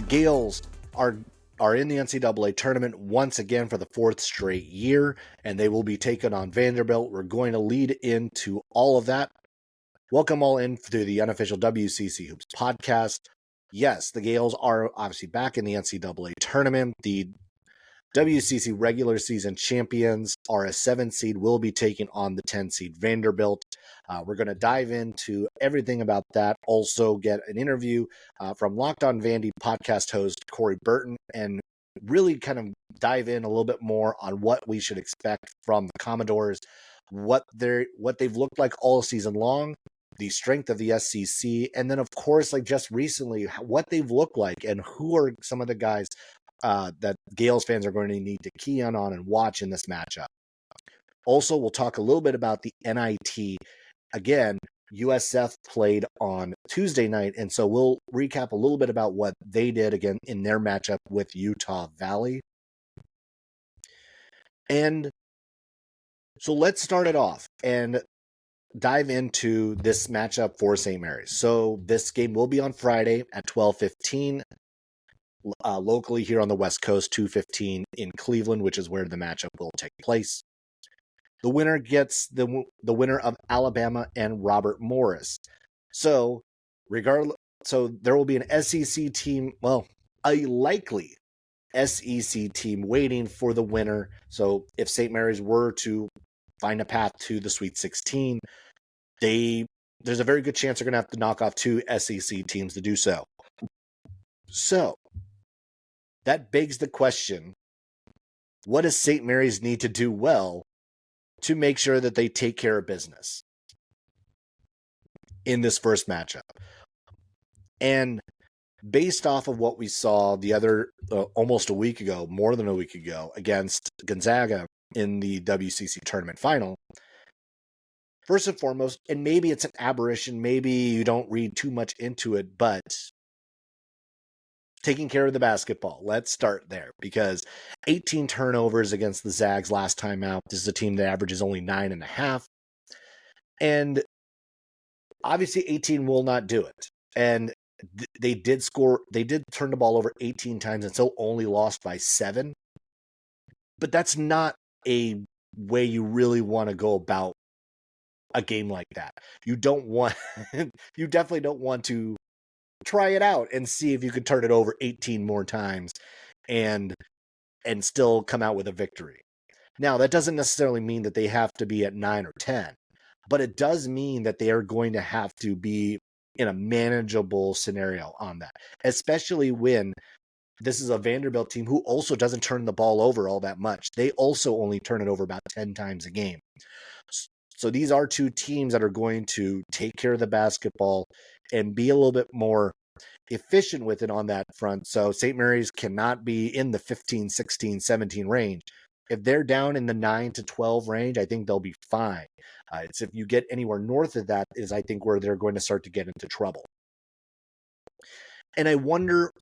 The Gaels are in the NCAA tournament once again for the fourth straight year, and they will be taking on Vanderbilt. We're going to lead into all of that. Welcome all in to the unofficial WCC Hoops podcast. Yes, the Gaels are obviously back in the NCAA tournament. The WCC regular season champions are a 7 seed, will be taking on the 10 seed Vanderbilt. We're going to dive into everything about that. Also get an interview from On Vandy podcast host Corey Burton, and really kind of dive in a little bit more on what we should expect from the Commodores, what they've looked like all season long, the strength of the SEC, and then of course, like just recently, what they've looked like and who are some of the guys that Gaels fans are going to need to key in on and watch in this matchup. Also, we'll talk a little bit about the NIT. Again, USF played on Tuesday night, and so we'll recap a little bit about what they did again in their matchup with Utah Valley. And so let's start it off and dive into this matchup for St. Mary's. So this game will be on Friday at 12:15. Locally here on the West Coast, 2:15 in Cleveland, which is where the matchup will take place. The winner gets the winner of Alabama and Robert Morris. So there will be an SEC team, well, a likely SEC team waiting for the winner. So if St. Mary's were to find a path to the Sweet 16, there's a very good chance they're going to have to knock off 2 SEC teams to do so. So that begs the question, what does St. Mary's need to do well to make sure that they take care of business in this first matchup? And based off of what we saw the other, almost a week ago, more than a week ago, against Gonzaga in the WCC tournament final, first and foremost, and maybe it's an aberration, maybe you don't read too much into it, but taking care of the basketball. Let's start there, because 18 turnovers against the Zags last time out. This is a team that averages only 9.5. And obviously 18 will not do it. And they did turn the ball over 18 times and so only lost by 7. But that's not a way you really want to go about a game like that. You definitely don't want to try it out and see if you could turn it over 18 more times and still come out with a victory. Now, that doesn't necessarily mean that they have to be at 9 or 10, but it does mean that they are going to have to be in a manageable scenario on that, especially when this is a Vanderbilt team who also doesn't turn the ball over all that much. They also only turn it over about 10 times a game. So these are 2 teams that are going to take care of the basketball and be a little bit more efficient with it on that front. So St. Mary's cannot be in the 15, 16, 17 range. If they're down in the 9 to 12 range, I think they'll be fine. It's if you get anywhere north of that is, I think, where they're going to start to get into trouble. And I wonder,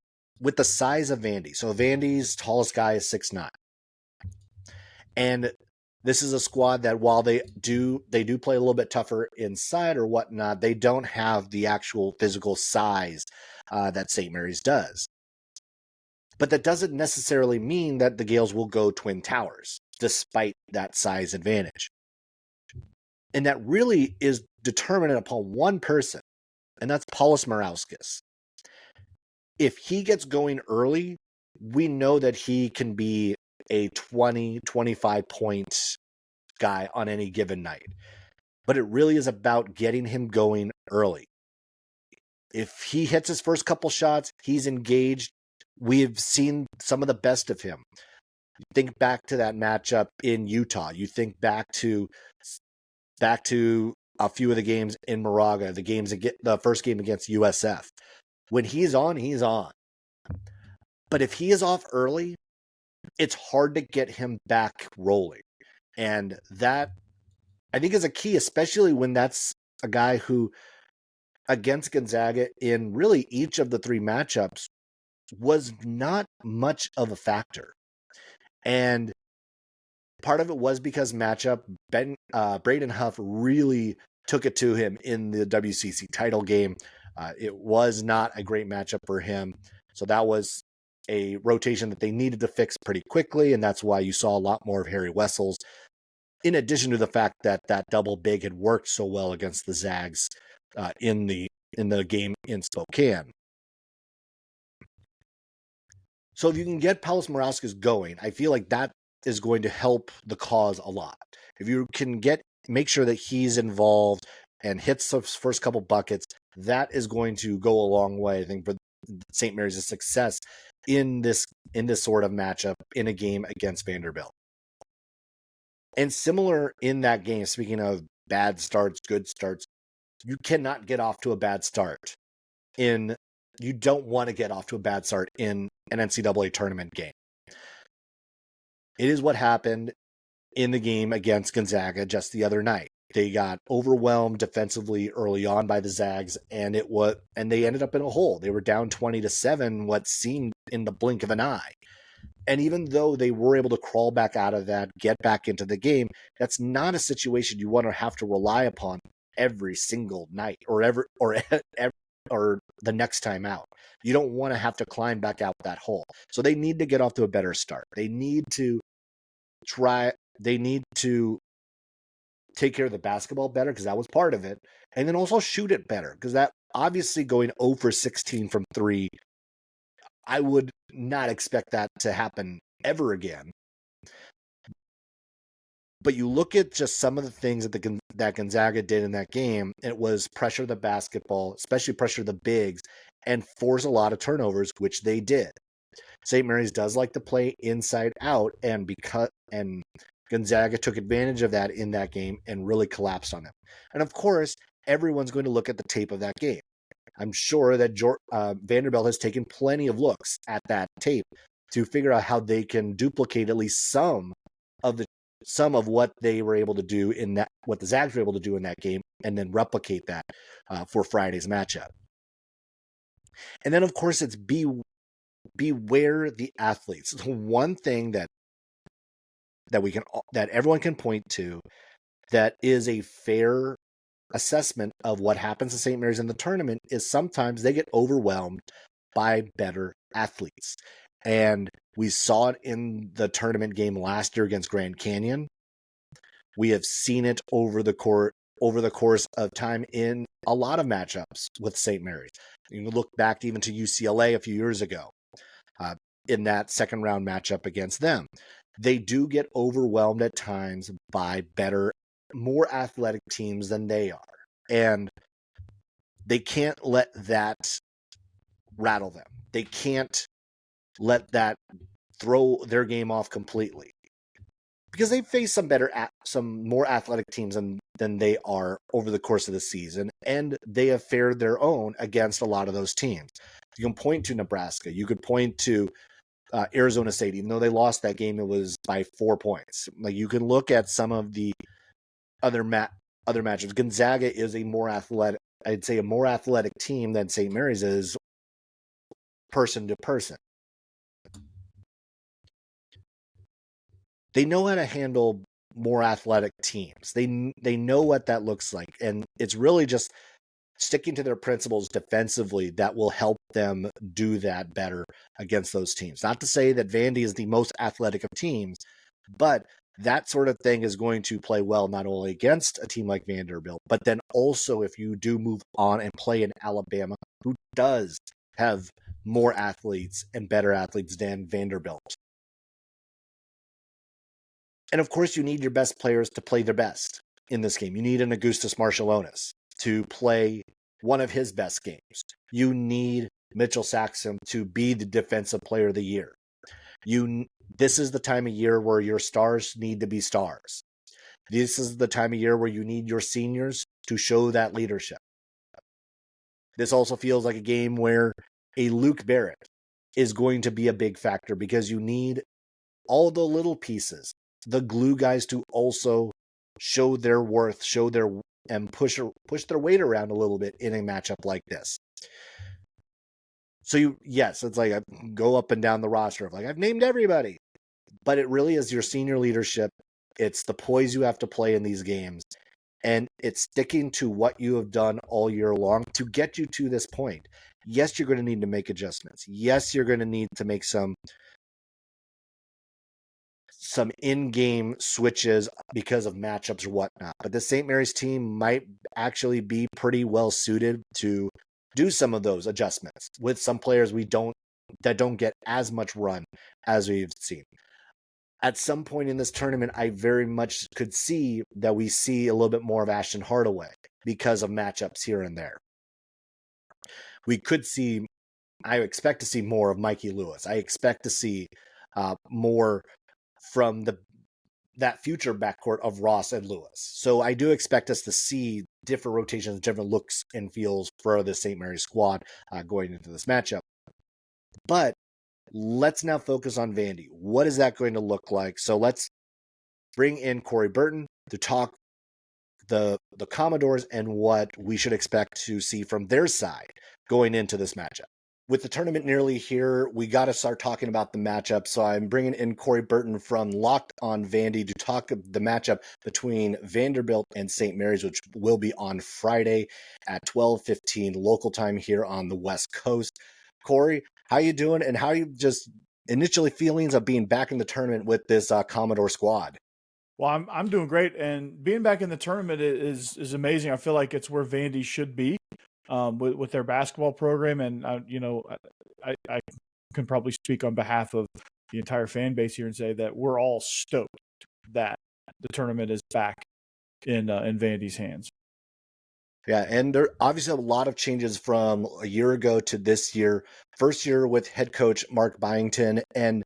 with the size of Vandy, so Vandy's tallest guy is 6'9". And this is a squad that, while they do play a little bit tougher inside or whatnot, they don't have the actual physical size that St. Mary's does. But that doesn't necessarily mean that the Gaels will go Twin Towers, despite that size advantage. And that really is determined upon one person, and that's Paulus Morauskas. If he gets going early, we know that he can be a 20, 25 points guy on any given night. But it really is about getting him going early. If he hits his first couple shots, he's engaged. We've seen some of the best of him. Think back to that matchup in Utah. You think back to a few of the games in Moraga, the first game against USF. When he's on, he's on. But if he is off early, it's hard to get him back rolling. And that, I think, is a key, especially when that's a guy who, against Gonzaga in really each of the 3 matchups, was not much of a factor. And part of it was because matchup, Braden Huff really took it to him in the WCC title game. It was not a great matchup for him. So that was a rotation that they needed to fix pretty quickly, and that's why you saw a lot more of Harry Wessels, in addition to the fact that that double big had worked so well against the Zags in the game in Spokane. So if you can get Paulos Morauskas going, I feel like that is going to help the cause a lot. If you can make sure that he's involved and hits the first couple buckets, that is going to go a long way, I think, for St. Mary's success in this sort of matchup in a game against Vanderbilt. And similar in that game, speaking of bad starts, good starts, you cannot get off to a bad start you don't want to get off to a bad start in an NCAA tournament game. It is what happened in the game against Gonzaga just the other night. They got overwhelmed defensively early on by the Zags, and they ended up in a hole. They were down 20-7, what seemed in the blink of an eye. And even though they were able to crawl back out of that, get back into the game, that's not a situation you want to have to rely upon every single night or the next time out. You don't want to have to climb back out that hole. So they need to get off to a better start. They need to take care of the basketball better, because that was part of it. And then also shoot it better, because that obviously going 0 for 16 from 3, I would not expect that to happen ever again. But you look at just some of the things that Gonzaga did in that game, it was pressure the basketball, especially pressure the bigs, and force a lot of turnovers, which they did. St. Mary's does like to play inside out, and Gonzaga took advantage of that in that game and really collapsed on them. And of course, everyone's going to look at the tape of that game. I'm sure that Vanderbilt has taken plenty of looks at that tape to figure out how they can duplicate at least some of what they were able to do what the Zags were able to do in that game, and then replicate that for Friday's matchup. And then, of course, it's beware the athletes. The one thing that everyone can point to that is a fair assessment of what happens to St. Mary's in the tournament is sometimes they get overwhelmed by better athletes. And we saw it in the tournament game last year against Grand Canyon. We have seen it over the course of time in a lot of matchups with St. Mary's. You can look back even to UCLA a few years ago in that second round matchup against them. They do get overwhelmed at times by better, more athletic teams than they are. And they can't let that rattle them. They can't let that throw their game off completely, because they face some more athletic teams than they are over the course of the season, and they have fared their own against a lot of those teams. You can point to Nebraska. You could point to Arizona State. Even though they lost that game, it was by 4 points. Like, you can look at some of the other matchups. Gonzaga is a more athletic team than St. Mary's is, person to person. They know how to handle more athletic teams. They know what that looks like, and it's really just sticking to their principles defensively that will help them do that better against those teams. Not to say that Vandy is the most athletic of teams, but that sort of thing is going to play well not only against a team like Vanderbilt, but then also if you do move on and play in Alabama, who does have more athletes and better athletes than Vanderbilt. And of course, you need your best players to play their best in this game. You need an Augustus Marshallonis to play one of his best games. You need Mitchell Saxum to be the defensive player of the year. This is the time of year where your stars need to be stars. This is the time of year where you need your seniors to show that leadership. This also feels like a game where a Luke Barrett is going to be a big factor, because you need all the little pieces, the glue guys, to also show their worth, and push their weight around a little bit in a matchup like this. So it's like I go up and down the roster of, like, I've named everybody, but it really is your senior leadership. It's the poise you have to play in these games, and it's sticking to what you have done all year long to get you to this point. yes, you're going to need to make adjustments. Yes, you're going to need to make some in-game switches because of matchups or whatnot. But the St. Mary's team might actually be pretty well suited to do some of those adjustments with some players that don't get as much run as we've seen. At some point in this tournament, I very much could see that we see a little bit more of Ashton Hardaway because of matchups here and there. I expect to see more of Mikey Lewis. I expect to see more from that future backcourt of Ross and Lewis. So I do expect us to see different rotations, different looks and feels for the St. Mary's squad going into this matchup. But let's now focus on Vandy. What is that going to look like? So let's bring in Corey Burton to talk the Commodores and what we should expect to see from their side going into this matchup. With the tournament nearly here, we got to start talking about the matchup. So I'm bringing in Corey Burton from Locked On Vandy to talk the matchup between Vanderbilt and St. Mary's, which will be on Friday at 12:15 local time here on the West Coast. Corey, how you doing? And how you just initially feelings of being back in the tournament with this Commodore squad? Well, I'm doing great, and being back in the tournament is amazing. I feel like it's where Vandy should be. With their basketball program. And, I can probably speak on behalf of the entire fan base here and say that we're all stoked that the tournament is back in Vandy's hands. Yeah, and there obviously a lot of changes from a year ago to this year. First year with head coach Mark Byington, and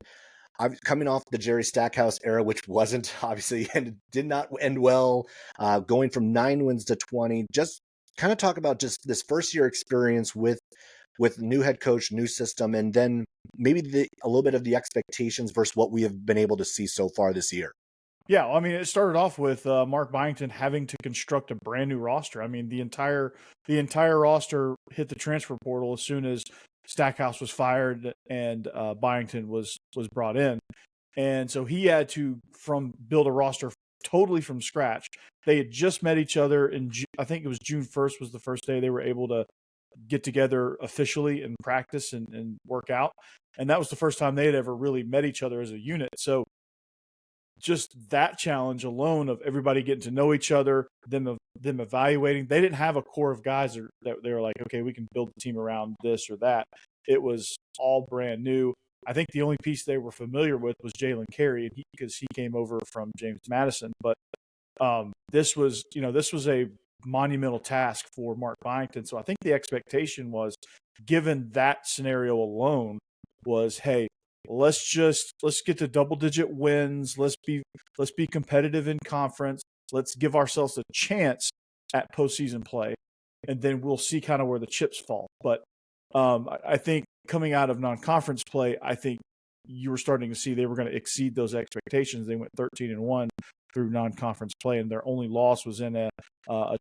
coming off the Jerry Stackhouse era, which wasn't obviously and did not end well, going from 9 wins to 20. Just kind of talk about just this first year experience with new head coach, new system, and then maybe a little bit of the expectations versus what we have been able to see so far this year. Yeah, I mean, it started off with Mark Byington having to construct a brand new roster. I mean, the entire roster hit the transfer portal as soon as Stackhouse was fired and Byington was brought in, and so he had to build a roster totally from scratch. They had just met each other in I think it was June 1st was the first day they were able to get together officially and practice and work out, and that was the first time they had ever really met each other as a unit. So just that challenge alone of everybody getting to know each other, them evaluating. They didn't have a core of guys that they were like, okay, we can build the team around this or that. It was all brand new. I think the only piece they were familiar with was Jalen Carey, because he came over from James Madison. But this was a monumental task for Mark Byington. So I think the expectation was, given that scenario alone, was, hey, let's get to double-digit wins. Let's be competitive in conference. Let's give ourselves a chance at postseason play, and then we'll see kind of where the chips fall. But I think coming out of non-conference play, I think you were starting to see they were going to exceed those expectations. They went 13-1 through non-conference play, and their only loss was in a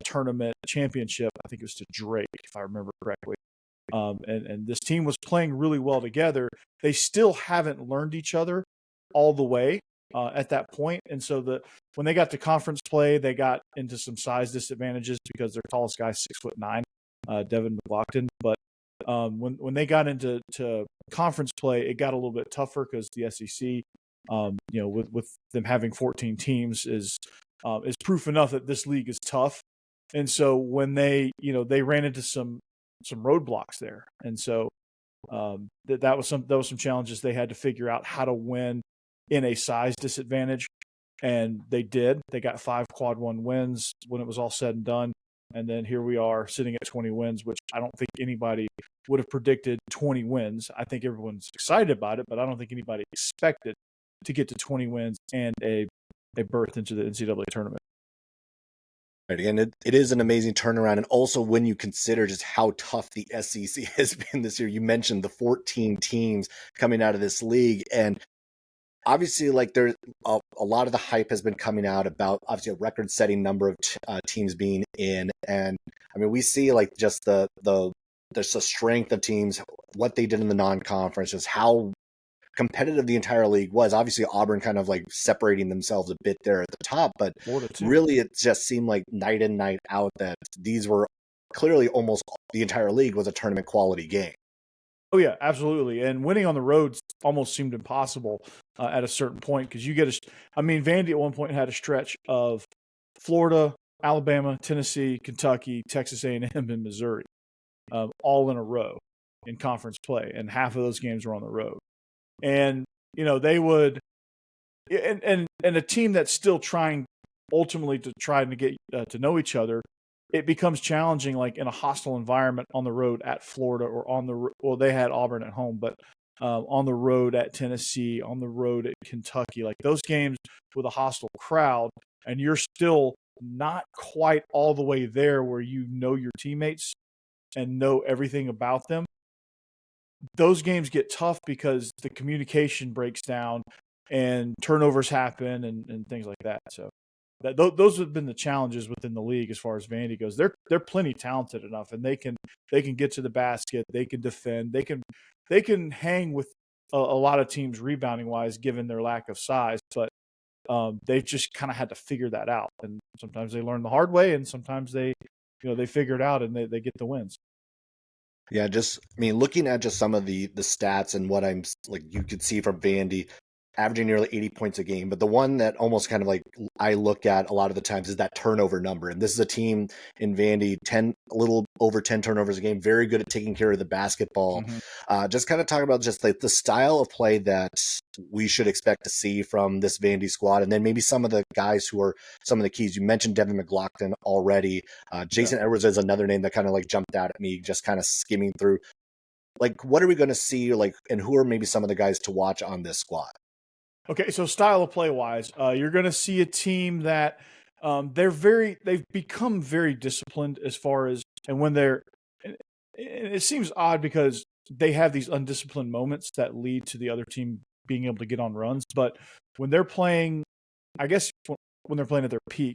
tournament championship. I think it was to Drake, if I remember correctly. And this team was playing really well together. They still haven't learned each other all the way at that point. And so when they got to conference play, they got into some size disadvantages because their tallest guy is 6'9", Devin McLaughlin. But when they got into conference play, it got a little bit tougher because the SEC, with them having 14 teams is proof enough that this league is tough. And so when they ran into some roadblocks there, and so that was some challenges they had to figure out how to win in a size disadvantage, and they did. They got 5 quad 1 wins when it was all said and done, and then here we are sitting at 20 wins, which I don't think anybody would have predicted 20 wins. I think everyone's excited about it, but I don't think anybody expected to get to 20 wins and a berth into the NCAA tournament. And it is an amazing turnaround. And also when you consider just how tough the SEC has been this year, you mentioned the 14 teams coming out of this league. And obviously, like, there's a lot of the hype has been coming out about obviously a record-setting number of teams being in. And I mean, we see like just the strength of teams, what they did in the non-conference, just how competitive the entire league was. Obviously Auburn kind of like separating themselves a bit there at the top, but really it just seemed like night in, night out that these were clearly almost the entire league was a tournament quality game. Oh yeah, absolutely. And winning on the road almost seemed impossible at a certain point because you get Vandy at one point had a stretch of Florida, Alabama, Tennessee, Kentucky, Texas A&M, and Missouri, all in a row in conference play, and half of those games were on the road. And they would, and a team that's still trying ultimately to try to get to know each other. It becomes challenging, like in a hostile environment on the road at Florida, or they had Auburn at home, but on the road at Tennessee, on the road at Kentucky, like those games with a hostile crowd, and you're still not quite all the way there where you know your teammates and know everything about them. Those games get tough because the communication breaks down and turnovers happen and things like that. So those have been the challenges within the league as far as Vandy goes. They're plenty talented enough, and they can get to the basket, they can defend, they can hang with a lot of teams rebounding wise, given their lack of size. But they've just kind of had to figure that out, and sometimes they learn the hard way, and sometimes they figure it out and they get the wins. Yeah, looking at just some of the stats and what I'm like, you could see from Vandy averaging nearly 80 points a game. But the one that almost kind of like I look at a lot of the times is that turnover number. And this is a team in Vandy, a little over 10 turnovers a game, very good at taking care of the basketball. Mm-hmm. Just kind of talk about just like the style of play that we should expect to see from this Vandy squad. And then maybe some of the guys who are some of the keys. You mentioned Devin McLaughlin already. Jason Edwards is another name that kind of like jumped out at me, just kind of skimming through. Like, what are we going to see? Like, and who are maybe some of the guys to watch on this squad? Okay, so style of play wise, you're going to see a team that they've become very disciplined as far as, and when it seems odd because they have these undisciplined moments that lead to the other team being able to get on runs. But when they're playing, I guess when they're playing at their peak,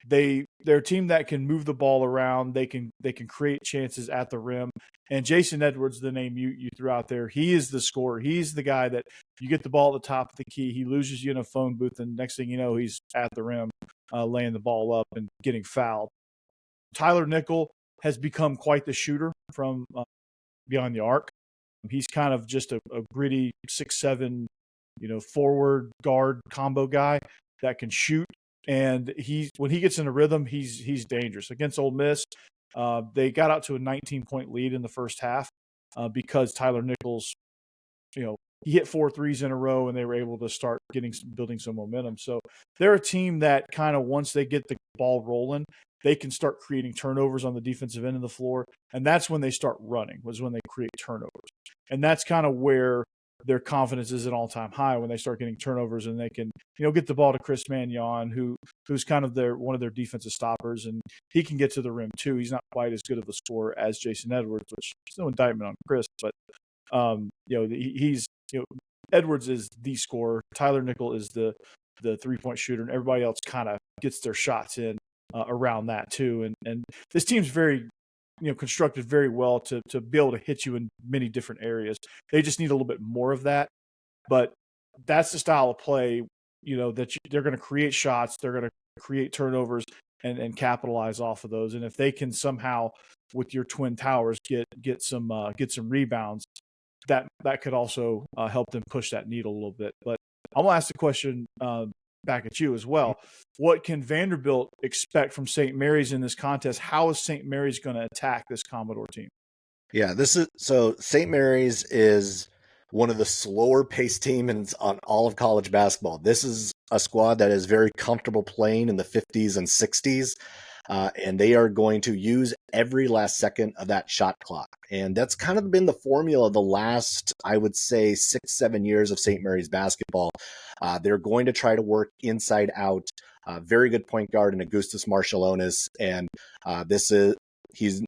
they're a team that can move the ball around. They can create chances at the rim. And Jason Edwards, the name you threw out there, he is the scorer. He's the guy that you get the ball at the top of the key. He loses you in a phone booth, and next thing you know, he's at the rim, laying the ball up and getting fouled. Tyler Nickel has become quite the shooter from behind the arc. He's kind of just a gritty 6'7", forward guard combo guy that can shoot. And when he gets in a rhythm, he's dangerous. Against Ole Miss, they got out to a 19-point lead in the first half because Tyler Nichols, he hit 4 threes in a row, and they were able to start building some momentum. So they're a team that kind of, once they get the ball rolling, they can start creating turnovers on the defensive end of the floor, and that's when they start running, was when they create turnovers. And that's kind of where their confidence is at all-time high, when they start getting turnovers and they can, get the ball to Chris Mannion, who's kind of one of their defensive stoppers, and he can get to the rim too. He's not quite as good of a scorer as Jason Edwards, which is no indictment on Chris, but Edwards is the scorer. Tyler Nickel is the 3-point shooter, and everybody else kind of gets their shots in around that too. And this team's very constructed very well to be able to hit you in many different areas. They just need a little bit more of that, but that's the style of play, that they're going to create shots, they're going to create turnovers and capitalize off of those. And if they can somehow, with your Twin Towers, get some rebounds, that could also help them push that needle a little bit. But I'm gonna ask the question back at you as well. What can Vanderbilt expect from St. Mary's in this contest? How is St. Mary's going to attack this Commodore team? Yeah, so St. Mary's is one of the slower paced teams on all of college basketball. This is a squad that is very comfortable playing in the 50s and 60s. And they are going to use every last second of that shot clock. And that's kind of been the formula the last, I would say, 6-7 years of St. Mary's basketball. They're going to try to work inside out. Very good point guard in Augustus Marshallonis. And he's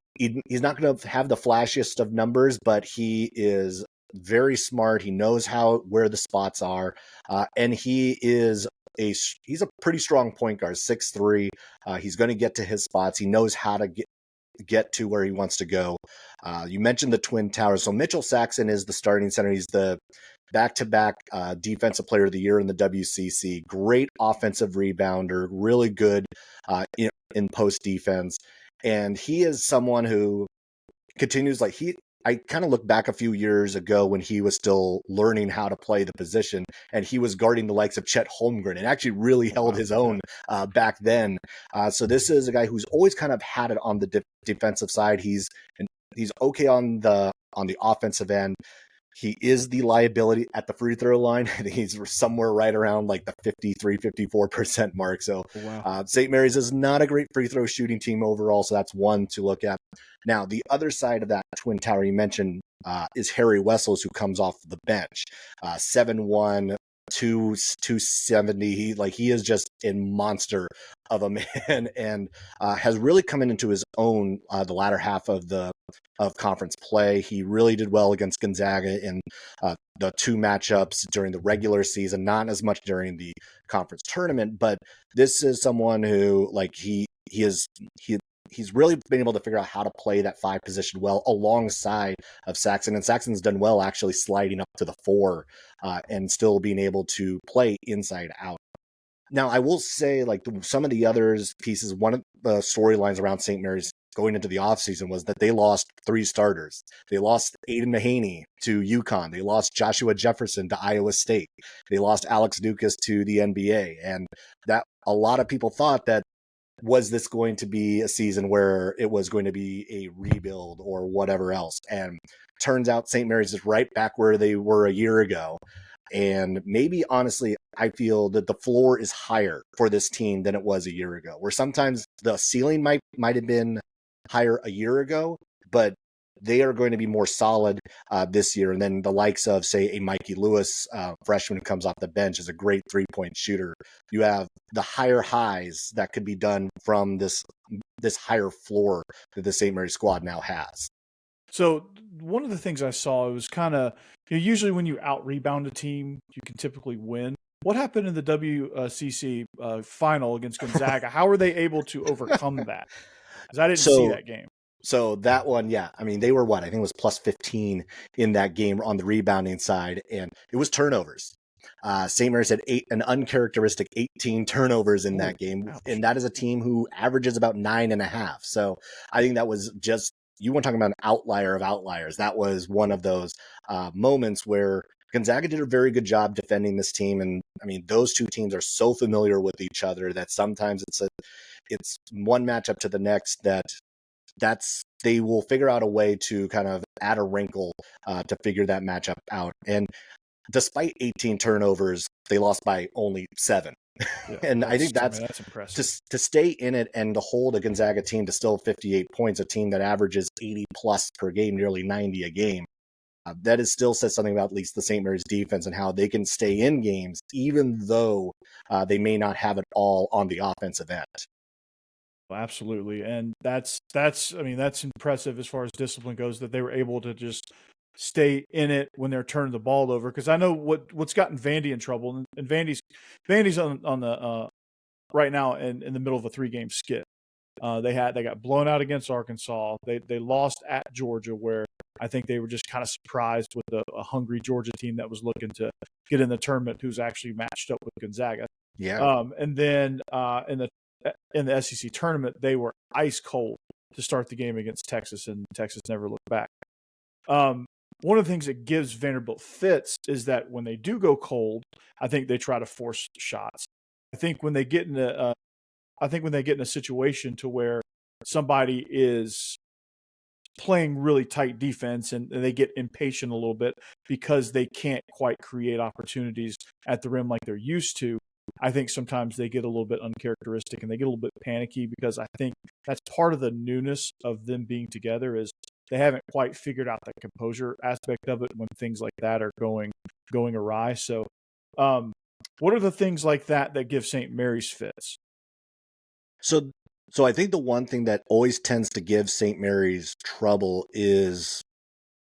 not going to have the flashiest of numbers, but he is very smart. He knows where the spots are. And he's a pretty strong point guard, 6'3". He's going to get to his spots. He knows how to get to where he wants to go. You mentioned the Twin Towers. So Mitchell Saxon is the starting center. He's the back-to-back Defensive Player of the Year in the WCC. Great offensive rebounder, really good in post defense. And he is someone who continues I kind of look back a few years ago when he was still learning how to play the position, and he was guarding the likes of Chet Holmgren and actually really held his own back then. So this is a guy who's always kind of had it on the defensive side. He's okay on the offensive end. He is the liability at the free throw line. I think he's somewhere right around like the 53-54% mark. So St. Mary's is not a great free throw shooting team overall. So that's one to look at. Now, the other side of that twin tower you mentioned is Harry Wessels, who comes off the bench. 7'1", 270. He is just a monster of a man, and has really come into his own the latter half of conference play. He really did well against Gonzaga in the two matchups during the regular season, not as much during the conference tournament. But this is someone who he's really been able to figure out how to play that 5 position well alongside of Saxon, and Saxon's done well actually sliding up to the 4 and still being able to play inside out. Now, I will say, some of the others pieces, one of the storylines around St. Mary's going into the offseason was that they lost 3 starters. They lost Aiden Mahaney to UConn. They lost Joshua Jefferson to Iowa State. They lost Alex Dukas to the NBA. And that a lot of people thought that, was this going to be a season where it was going to be a rebuild or whatever else? And turns out St. Mary's is right back where they were a year ago. And maybe, honestly, I feel that the floor is higher for this team than it was a year ago, where sometimes the ceiling might have been higher a year ago, but they are going to be more solid this year. And then the likes of, say, a Mikey Lewis, freshman who comes off the bench, is a great 3-point shooter. You have the higher highs that could be done from this higher floor that the St. Mary's squad now has. So one of the things I saw, it was kind of, usually when you out-rebound a team, you can typically win. What happened in the WCC final against Gonzaga? How were they able to overcome that? Because I didn't see that game. So that one, yeah. I mean, they were I think it was plus 15 in that game on the rebounding side, and it was turnovers. St. Mary's had an uncharacteristic 18 turnovers in that game, and that is a team who averages about 9.5. So I think that was just, you weren't talking about an outlier of outliers. That was one of those moments where Gonzaga did a very good job defending this team. And I mean, those two teams are so familiar with each other that sometimes it's one matchup to the next they will figure out a way to kind of add a wrinkle to figure that matchup out. And despite 18 turnovers, they lost by only 7. Yeah, and I think that's impressive. To stay in it and to hold a Gonzaga team to still 58 points, a team that averages 80 plus per game, nearly 90 a game. That is still says something about at least the St. Mary's defense and how they can stay in games, even though they may not have it all on the offensive end. Absolutely. And that's impressive as far as discipline goes, that they were able to just stay in it when they're turning the ball over. Because I know what's gotten Vandy in trouble, and Vandy's on the right now in the middle of a 3-game skid. They got blown out against Arkansas. They lost at Georgia, where I think they were just kind of surprised with a hungry Georgia team that was looking to get in the tournament, who's actually matched up with Gonzaga. Yeah. And then in the SEC tournament, they were ice cold to start the game against Texas, and Texas never looked back. One of the things that gives Vanderbilt fits is that when they do go cold, I think they try to force shots. I think when they get in a situation to where somebody is playing really tight defense and they get impatient a little bit because they can't quite create opportunities at the rim like they're used to, I think sometimes they get a little bit uncharacteristic and they get a little bit panicky, because I think that's part of the newness of them being together, is they haven't quite figured out the composure aspect of it when things like that are going awry. So what are the things like that give St. Mary's fits? So I think the one thing that always tends to give St. Mary's trouble is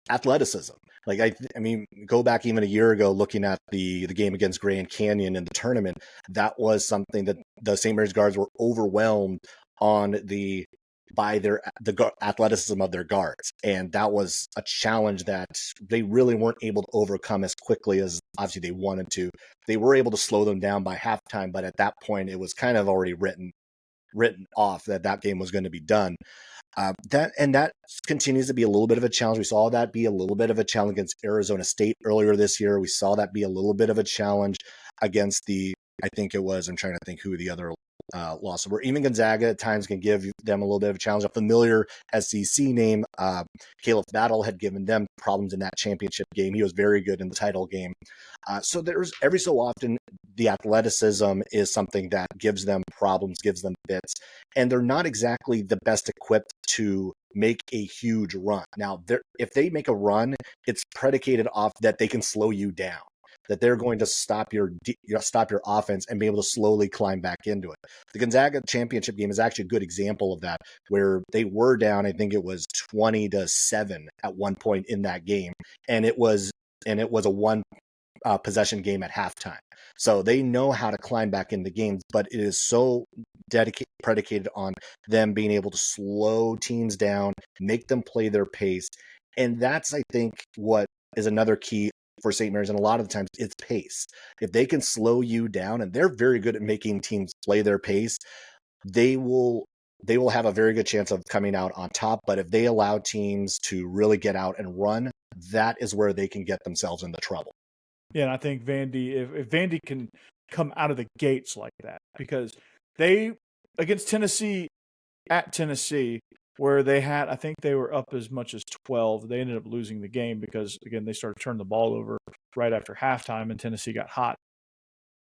athleticism. Like, I mean, go back even a year ago, looking at the game against Grand Canyon in the tournament, that was something that the St. Mary's guards were overwhelmed on by the athleticism of their guards. And that was a challenge that they really weren't able to overcome as quickly as obviously they wanted to. They were able to slow them down by halftime, but at that point it was kind of already written. written off that game was going to be done. That continues to be a little bit of a challenge. We saw that be a little bit of a challenge against Arizona State earlier this year. We saw that be a little bit of a challenge against I think it was, I'm trying to think who the other loss were. Even Gonzaga at times can give them a little bit of a challenge. A familiar SEC name, Caleb Battle, had given them problems in that championship game. He was very good in the title game. So there's every so often the athleticism is something that gives them problems, gives them fits, and they're not exactly the best equipped to make a huge run. Now, if they make a run, it's predicated off that they can slow you down, that they're going to stop your offense and be able to slowly climb back into it. The Gonzaga championship game is actually a good example of that, where they were down, I think it was 20-7 at one point in that game, and it was a one possession game at halftime. So they know how to climb back into games, but it is so predicated on them being able to slow teams down, make them play their pace. And that's, I think, what is another key for St. Mary's, and a lot of the times it's pace. If they can slow you down, and they're very good at making teams play their pace, they will have a very good chance of coming out on top. But if they allow teams to really get out and run, that is where they can get themselves into trouble. Yeah, and I think Vandy, if Vandy can come out of the gates like that, because they, against Tennessee, at Tennessee, where they had, I think they were up as much as 12. They ended up losing the game because, again, they started turning the ball over right after halftime, and Tennessee got hot.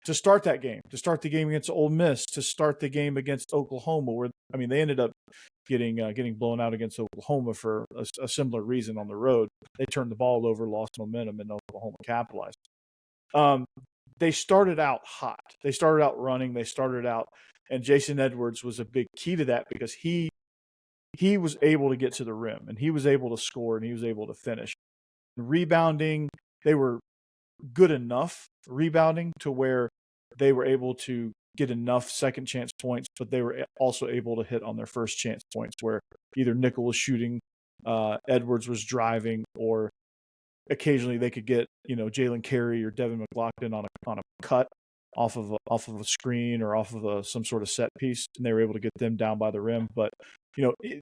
To start that game, to start the game against Ole Miss, to start the game against Oklahoma, where, I mean, they ended up getting blown out against Oklahoma for a similar reason on the road. They turned the ball over, lost momentum, and Oklahoma capitalized. They started out hot. They started out running. They started out, and Jason Edwards was a big key to that because he was able to get to the rim, and he was able to score, and he was able to finish. Rebounding, they were good enough rebounding to where they were able to get enough second chance points, but they were also able to hit on their first chance points where either Nickel was shooting, Edwards was driving, or occasionally they could get, Jalen Carey or Devin McLaughlin on a cut off of a screen or off of some sort of set piece, and they were able to get them down by the rim. But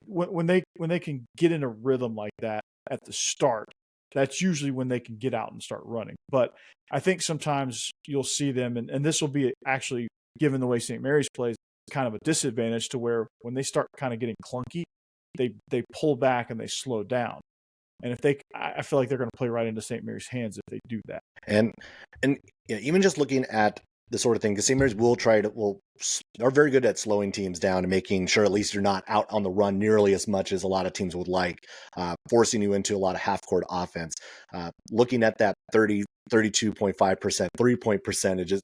when they can get in a rhythm like that at the start, that's usually when they can get out and start running. But I think sometimes you'll see them, and this will be actually, given the way St. Mary's plays, kind of a disadvantage to where when they start kind of getting clunky, they pull back and they slow down. And I feel like they're going to play right into St. Mary's hands if they do that. And even just looking at the sort of thing, because St. Mary's are very good at slowing teams down and making sure at least you're not out on the run nearly as much as a lot of teams would like, forcing you into a lot of half-court offense. Looking at that 32.5% three-point percentage is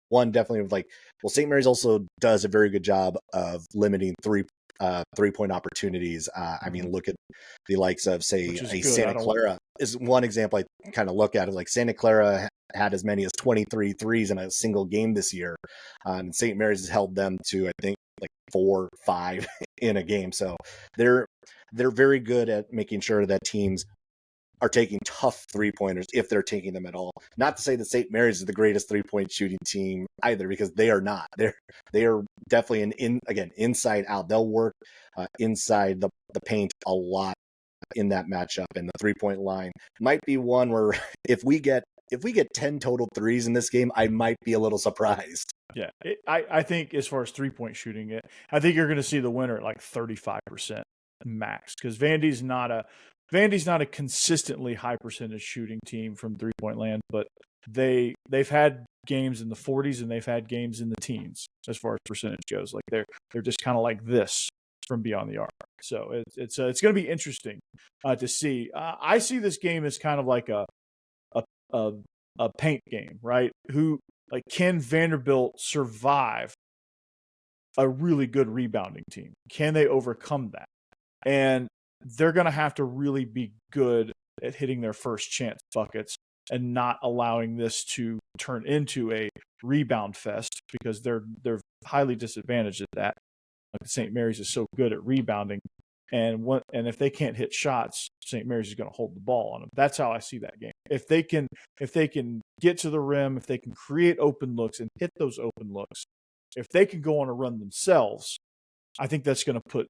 one definitely St. Mary's also does a very good job of limiting three-point opportunities. I mean, look at the likes of, say, Santa Clara is one example I kind of look at. It like Santa Clara had as many as 23 threes in a single game this year. And St. Mary's has held them to, I think, like 4, 5 in a game. So they're very good at making sure that teams are taking tough three-pointers if they're taking them at all. Not to say that St. Mary's is the greatest three-point shooting team either, because they are not. They are definitely inside out. They'll work inside the paint a lot in that matchup, and the three-point line might be one where if we get 10 total threes in this game, I might be a little surprised. Yeah, I think as far as three-point shooting, I think you're going to see the winner at like 35% max, because Vandy's not a consistently high percentage shooting team from three-point land, but they've had games in the 40s and they've had games in the teens as far as percentage goes. Like they're just kind of like this from beyond the arc. So it's going to be interesting to see. I see this game as kind of like a paint game, right? Can Vanderbilt survive a really good rebounding team? Can they overcome that? And they're going to have to really be good at hitting their first chance buckets and not allowing this to turn into a rebound fest, because they're highly disadvantaged at that. Like St. Mary's is so good at rebounding, and if they can't hit shots, St. Mary's is going to hold the ball on them. That's how I see that game. If they can get to the rim, if they can create open looks and hit those open looks, if they can go on a run themselves, I think that's going to put,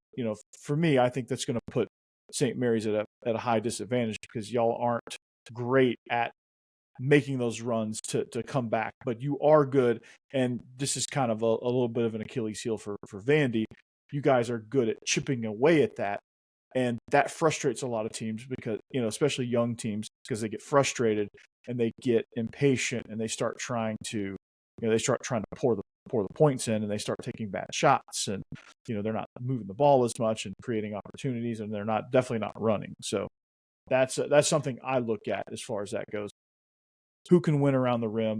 for me, I think that's going to put St. Mary's at a high disadvantage because y'all aren't great at making those runs to come back, but you are good. And this is kind of a little bit of an Achilles heel for Vandy. You guys are good at chipping away at that. And that frustrates a lot of teams because, especially young teams, because they get frustrated and they get impatient and they start trying to, pour the points in, and they start taking bad shots, and they're not moving the ball as much and creating opportunities, and they're definitely not running. So that's something I look at as far as that goes. Who can win around the rim,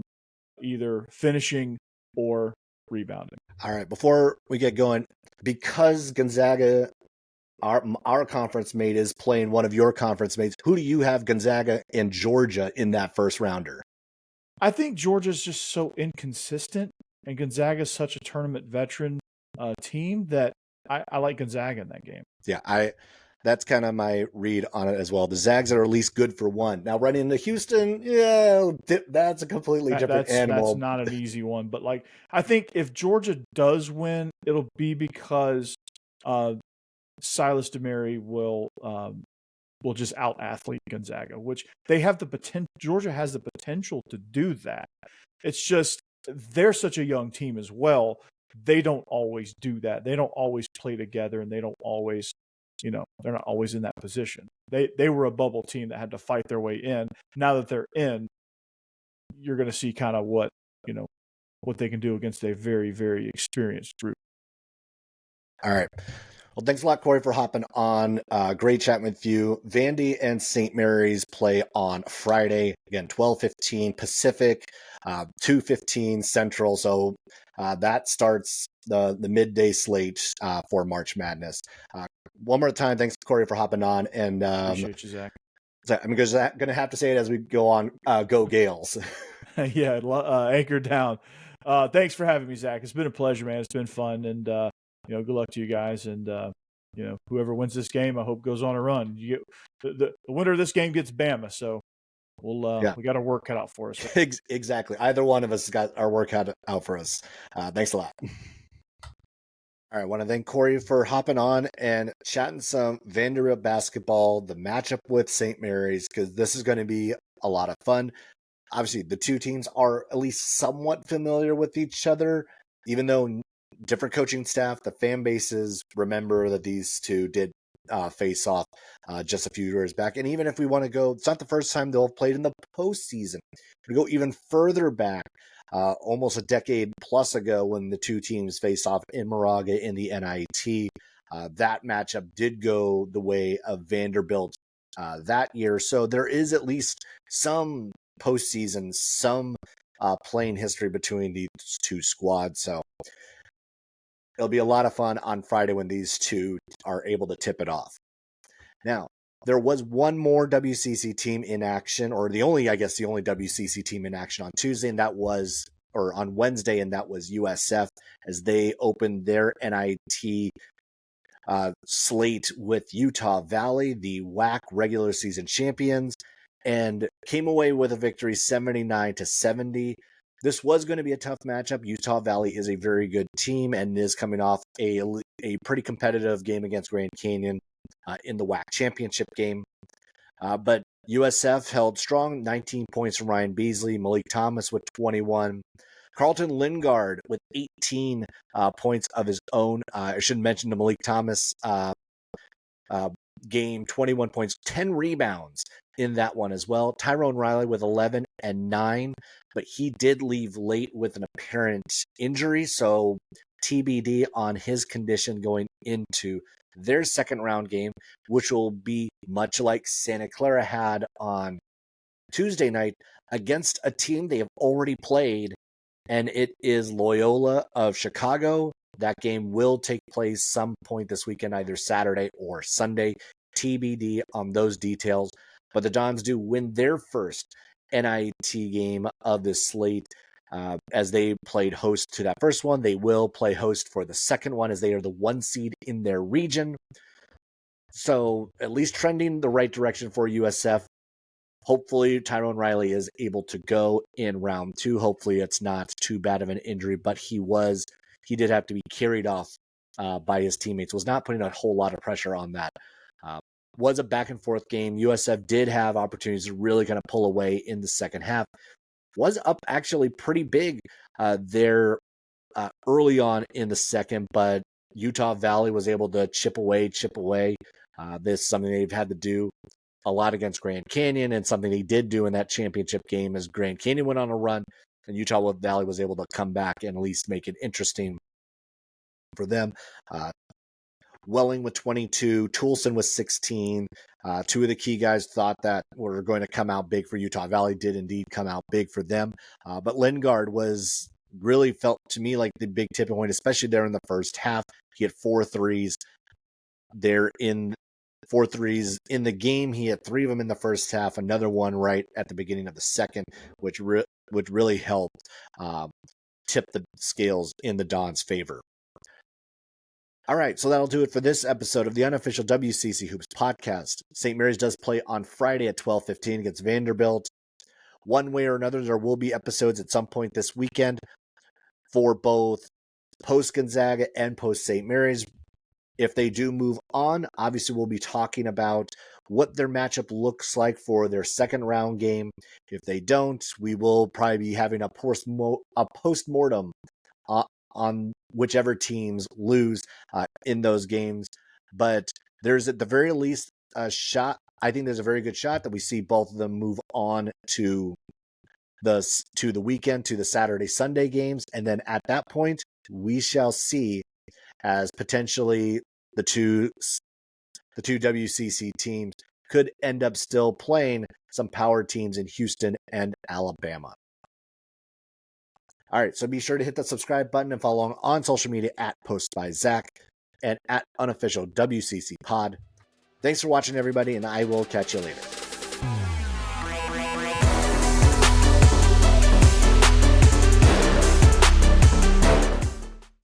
either finishing or rebounding? All right, before we get going, because Gonzaga, our conference mate, is playing one of your conference mates, who do you have Gonzaga and Georgia in that first rounder? I think Georgia's just so inconsistent, and Gonzaga's such a tournament veteran team that I like Gonzaga in that game. Yeah, that's kind of my read on it as well. The Zags are at least good for one. Now, running into Houston, yeah, that's a completely different animal. That's not an easy one. But, I think if Georgia does win, it'll be because Silas DeMary will just out-athlete Gonzaga, which they have the potential. Georgia has the potential to do that. It's just they're such a young team as well. They don't always do that. They don't always play together, and they don't always – they're not always in that position. They were a bubble team that had to fight their way in. Now that they're in, you're going to see kind of what they can do against a very, very experienced group. All right. Well, thanks a lot, Corey, for hopping on. Great chatting with you. Vandy and St. Mary's play on Friday. Again, 12:15 Pacific, 2:15 Central. So that starts the midday slate for March Madness. One more time, thanks, Corey, for hopping on. And appreciate you, Zach. I'm going to have to say it as we go on. Go Gaels. Yeah, anchor down. Thanks for having me, Zach. It's been a pleasure, man. It's been fun. And, good luck to you guys. And, whoever wins this game, I hope goes on a run. The winner of this game gets Bama. So we got our work cut out for us. Exactly. Either one of us got our work cut out for us. Thanks a lot. All right, I want to thank Corey for hopping on and chatting some Vanderbilt basketball, the matchup with St. Mary's, because this is going to be a lot of fun. Obviously, the two teams are at least somewhat familiar with each other, even though different coaching staff, the fan bases remember that these two did face off just a few years back. And even if we want to go, it's not the first time they'll have played in the postseason. We go even further back. Almost a decade plus ago when the two teams faced off in Moraga in the NIT. That matchup did go the way of Vanderbilt that year. So there is at least some postseason, some playing history between these two squads. So it'll be a lot of fun on Friday when these two are able to tip it off. Now, there was one more WCC team in action, or the only WCC team in action on Tuesday, and that was, or on Wednesday, and that was USF, as they opened their NIT slate with Utah Valley, the WAC regular season champions, and came away with a victory 79-70. This was going to be a tough matchup. Utah Valley is a very good team and is coming off a pretty competitive game against Grand Canyon in the WAC championship game. But USF held strong, 19 points from Ryan Beasley, Malik Thomas with 21, Carlton Lingard with 18 points of his own. I should mention the Malik Thomas game, 21 points, 10 rebounds in that one as well. Tyrone Riley with 11 and 9, but he did leave late with an apparent injury, so TBD on his condition going into their second round game, which will be much like Santa Clara had on Tuesday night against a team they have already played, and it is Loyola of Chicago. That game will take place some point this weekend, either Saturday or Sunday. TBD on those details. But the Dons do win their first NIT game of this slate. As they played host to that first one, they will play host for the second one as they are the 1 seed in their region. So at least trending the right direction for USF. Hopefully Tyrone Riley is able to go in round 2. Hopefully it's not too bad of an injury, but he did have to be carried off by his teammates, was not putting a whole lot of pressure on that. Was a back and forth game. USF did have opportunities to really kind of pull away in the second half. Was up actually pretty big there early on in the second, but Utah Valley was able to chip away. This is something they've had to do a lot against Grand Canyon, and something they did do in that championship game as Grand Canyon went on a run, and Utah Valley was able to come back and at least make it interesting for them. Welling with 22, Toulson with 16. Two of the key guys thought that were going to come out big for Utah Valley did indeed come out big for them. But Lingard really felt to me like the big tipping point, especially there in the first half. He had 4 threes there in 4 threes in the game. He had 3 of them in the first half, another one right at the beginning of the second, which really helped tip the scales in the Dons' favor. All right, so that'll do it for this episode of the unofficial WCC Hoops podcast. St. Mary's does play on Friday at 12:15 against Vanderbilt. One way or another, there will be episodes at some point this weekend for both post-Gonzaga and post-St. Mary's. If they do move on, obviously we'll be talking about what their matchup looks like for their second round game. If they don't, we will probably be having a post-mortem on whichever teams lose in those games. But there's at the very least a shot. I think there's a very good shot that we see both of them move on to the weekend, to the Saturday, Sunday games. And then at that point, we shall see as potentially the two WCC teams could end up still playing some power teams in Houston and Alabama. All right, so be sure to hit that subscribe button and follow along on social media at Post by Zach and at unofficial WCC Pod. Thanks for watching, everybody, and I will catch you later.